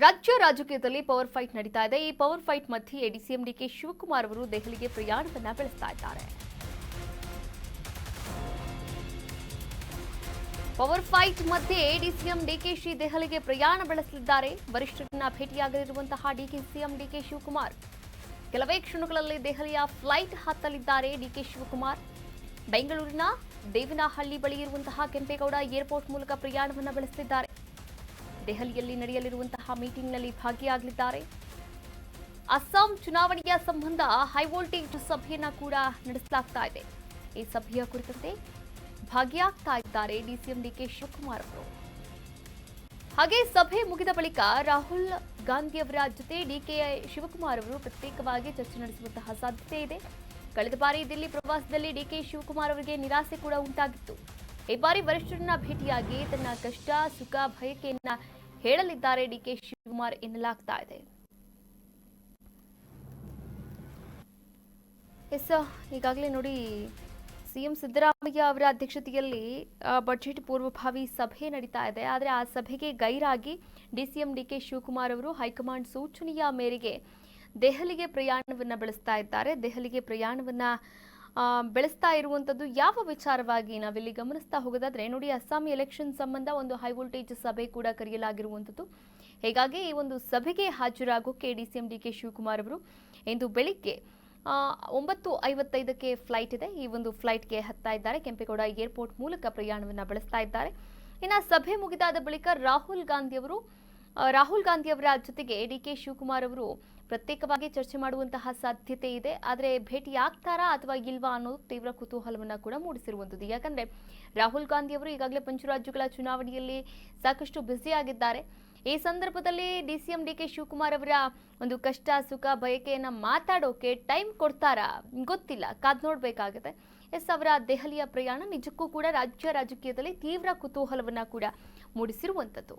ರಾಜ್ಯ ರಾಜಕೀಯದಲ್ಲಿ power fight ನಡೀತಾ ಇದೆ. ಈ ಪವರ್ ಫೈಟ್ ಮಧ್ಯೆ ಡಿಸಿಎಂ ಡಿಕೆ ಶಿವಕುಮಾರ್ ಅವರು ದೆಹಲಿಗೆ ಪ್ರಯಾಣವನ್ನ ಬೆಳೆಸ್ತಾ ಇದ್ದಾರೆ. ಪವರ್ ಫೈಟ್ ಮಧ್ಯೆ ಡಿಸಿಎಂ ಡಿಕೆಶಿ ದೆಹಲಿಗೆ ಪ್ರಯಾಣ ಬೆಳೆಸಲಿದ್ದಾರೆ. ವರಿಷ್ಠರನ್ನ ಭೇಟಿಯಾಗಲಿರುವಂತಹ ಸಿಎಂ ಡಿಕೆ ಶಿವಕುಮಾರ್ ಕೆಲವೇ ಕ್ಷಣಗಳಲ್ಲಿ ದೆಹಲಿಯ ಫ್ಲೈಟ್ ಹತ್ತಲಿದ್ದಾರೆ. ಡಿಕೆ ಶಿವಕುಮಾರ್ ಬೆಂಗಳೂರಿನ ದೇವನಹಳ್ಳಿ ಬಳಿ ಇರುವಂತಹ ಕೆಂಪೇಗೌಡ ಏರ್ಪೋರ್ಟ್ ಮೂಲಕ ಪ್ರಯಾಣವನ್ನ ಬೆಳೆಸಲಿದ್ದಾರೆ. ದೆಹಲಿಯಲ್ಲಿ ನಡೆಯಲಿರುವಂತಹ ಮೀಟಿಂಗ್ನಲ್ಲಿ ಭಾಗಿಯಾಗಲಿದ್ದಾರೆ. ಅಸ್ಸಾಂ ಚುನಾವಣೆಯ ಸಂಬಂಧ ಹೈವೋಲ್ಟೇಜ್ ಸಭೆಯನ್ನ ಕೂಡ ನಡೆಸಲಾಗ್ತಾ ಇದೆ. ಈ ಸಭೆಯ ಕುರಿತಂತೆ ಭಾಗಿಯಾಗ್ತಾ ಇದ್ದಾರೆ ಡಿಸಿಎಂ ಡಿಕೆ ಶಿವಕುಮಾರ್ ಅವರು. ಹಾಗೆ ಸಭೆ ಮುಗಿದ ಬಳಿಕ ರಾಹುಲ್ ಗಾಂಧಿ ಅವರ ಜೊತೆ ಡಿಕೆ ಶಿವಕುಮಾರ್ ಅವರು ಪ್ರತ್ಯೇಕವಾಗಿ ಚರ್ಚೆ ನಡೆಸುವಂತಹ ಸಾಧ್ಯತೆ ಇದೆ. ಕಳೆದ ಬಾರಿ ದಿಲ್ಲಿ ಪ್ರವಾಸದಲ್ಲಿ ಡಿಕೆ ಶಿವಕುಮಾರ್ ಅವರಿಗೆ ನಿರಾಸೆ ಕೂಡ ಉಂಟಾಗಿತ್ತು. ಈ ಬಾರಿ ವರಿಷ್ಠರನ್ನ ಭೇಟಿಯಾಗಿ ತನ್ನ ಕಷ್ಟ ಸುಖ ಬಯಕೆಯನ್ನ ಹೇಳಲಿದ್ದಾರೆ ಡಿಕೆ ಶಿವಕುಮಾರ್ ಎನ್ನಲಾಗ್ತಾ ಇದೆ. ಈಗಾಗಲೇ ನೋಡಿ, ಸಿಎಂ ಸಿದ್ದರಾಮಯ್ಯ ಅವರ ಅಧ್ಯಕ್ಷತೆಯಲ್ಲಿ ಬಜೆಟ್ ಪೂರ್ವಭಾವಿ ಸಭೆ ನಡೀತಾ ಇದೆ. ಆದರೆ ಆ ಸಭೆಗೆ ಗೈರಾಗಿ ಡಿಸಿಎಂ ಡಿಕೆ ಶಿವಕುಮಾರ್ ಅವರು ಹೈಕಮಾಂಡ್ ಸೂಚನೆಯ ಮೇರೆಗೆ ದೆಹಲಿಗೆ ಪ್ರಯಾಣವನ್ನ ಬೆಳೆಸ್ತಾ ಇದ್ದಾರೆ. ದೆಹಲಿಗೆ ಪ್ರಯಾಣವನ್ನ ಬೆಳೆಸ್ತಾ ಇರುವಂತದ್ದು ಯಾವ ವಿಚಾರವಾಗಿ ನಾವಿಲ್ಲಿ ಗಮನಿಸ್ತಾ ಹೋಗೋದಾದ್ರೆ ನೋಡಿ, ಅಸ್ಸಾಂ ಎಲೆಕ್ಷನ್ ಸಂಬಂಧ ಒಂದು ಹೈ ವೋಲ್ಟೇಜ್ ಸಭೆ ಕೂಡ ಕರೆಯಲಾಗಿರುವಂತದ್ದು. ಹೀಗಾಗಿ ಈ ಒಂದು ಸಭೆಗೆ ಹಾಜರಾಗೋಕೆ ಡಿಸಿಎಂ ಡಿಕೆ ಶಿವಕುಮಾರ್ ಅವರು ಇಂದು ಬೆಳಿಗ್ಗೆ 9:55ಕ್ಕೆ ಫ್ಲೈಟ್ ಇದೆ. ಈ ಒಂದು ಫ್ಲೈಟ್ಗೆ ಹತ್ತಾ ಇದ್ದಾರೆ. ಕೆಂಪೇಗೌಡ ಏರ್ಪೋರ್ಟ್ ಮೂಲಕ ಪ್ರಯಾಣವನ್ನ ಬೆಳೆಸ್ತಾ ಇದ್ದಾರೆ. ಇನ್ನು ಸಭೆ ಮುಗಿದಾದ ಬಳಿಕ ರಾಹುಲ್ ಗಾಂಧಿ ಅವರ ಜೊತೆಗೆ ಡಿಕೆ ಶಿವಕುಮಾರ್ ಅವರು ಪ್ರತ್ಯೇಕವಾಗಿ ಚರ್ಚೆ ಮಾಡುವಂತಹ ಸಾಧ್ಯತೆ ಇದೆ. ಆದರೆ ಭೇಟಿ ಆಗ್ತಾರಾ ಅಥವಾ ಇಲ್ವಾ ಅನ್ನೋದು ತೀವ್ರ ಕುತೂಹಲವನ್ನ ಕೂಡ ಮೂಡಿಸಿರುವಂಥದ್ದು. ಯಾಕಂದ್ರೆ ರಾಹುಲ್ ಗಾಂಧಿ ಅವರು ಈಗಾಗಲೇ ಪಂಚರಾಜ್ಯಗಳ ಚುನಾವಣೆಯಲ್ಲಿ ಸಾಕಷ್ಟು ಬ್ಯುಸಿ ಆಗಿದ್ದಾರೆ. ಈ ಸಂದರ್ಭದಲ್ಲಿ ಡಿಸಿಎಂ ಡಿಕೆ ಶಿವಕುಮಾರ್ ಅವರ ಒಂದು ಕಷ್ಟ ಸುಖ ಬಯಕೆಯನ್ನ ಮಾತಾಡೋಕೆ ಟೈಮ್ ಕೊಡ್ತಾರಾ ಗೊತ್ತಿಲ್ಲ, ಕಾದ್ ನೋಡ್ಬೇಕಾಗುತ್ತೆ. ಅವರ ದೆಹಲಿಯ ಪ್ರಯಾಣ ನಿಜಕ್ಕೂ ಕೂಡ ರಾಜ್ಯ ರಾಜಕೀಯದಲ್ಲಿ ತೀವ್ರ ಕುತೂಹಲವನ್ನ ಕೂಡ ಮೂಡಿಸಿರುವಂಥದ್ದು.